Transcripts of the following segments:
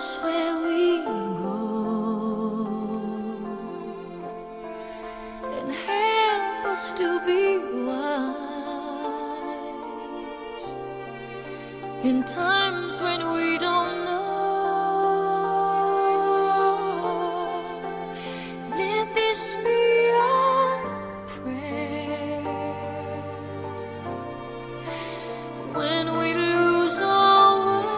us where we go and help us to be wise in times when we don't know. Let this be our prayer when we lose our way.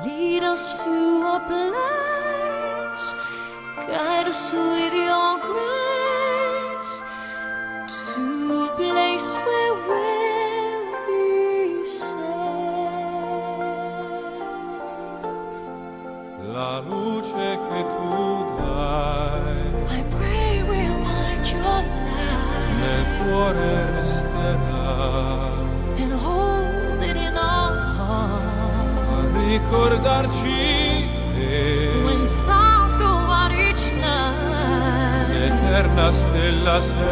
Lead us to a place, guide us with your grace, to a place where we'll be safe. La luce che tu dai I pray we'll find your light nel cuore resterà and hold it in our heart. a ricordarci che When stars go out each night, eterna stella sei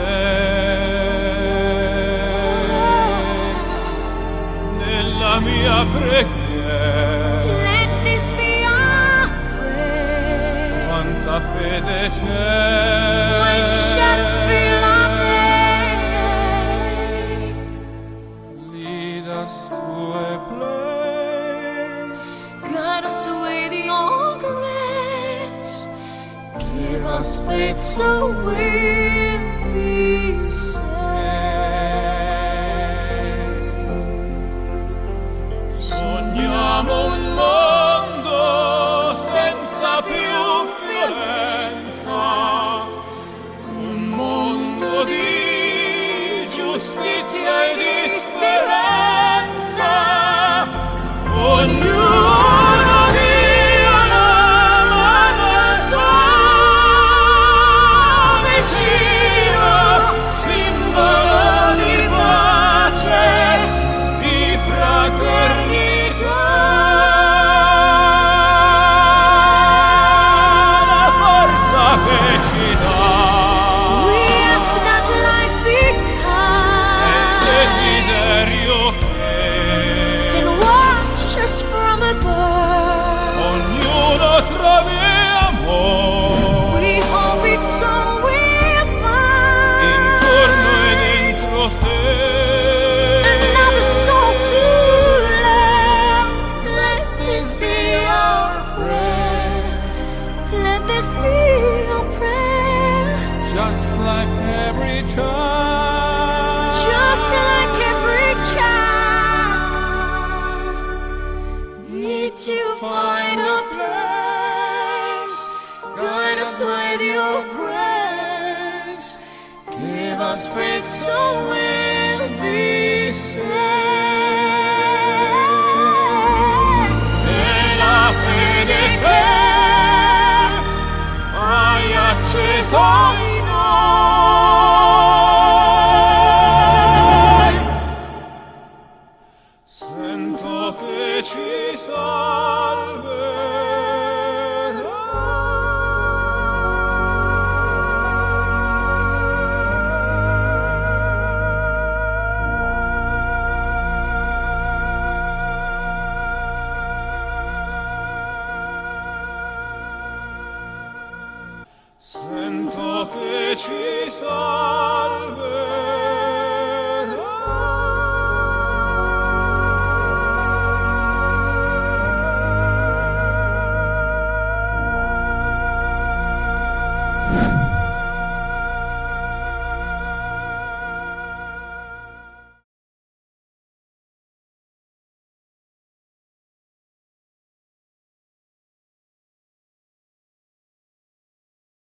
nella mia preghiera. let this be our prayer. Quanta fede We c'è shall feel our day. Lead us to a place, Guide us with your grace. Give us faith so we'll be safe. sogniamo un mondo senza più violenza, un mondo di giustizia e di speranza. Ognuno dia una mano al suo vicino, simbolo di pace, di fraternità. La forza che ci dà We ask that life be è il kind desiderio che and watch us from above. ognuno trovi amore We hope it's all we'll find. intorno e dentro sé. Another soul to love. Let this be our prayer. Let this be our prayer. Just like every child, Just like every child, need to find a place. Guide us with your grace. Give us faith so we'll be safe. e la fede che hai acceso in noi. Sento che ci salverà. Sento che ci salverà.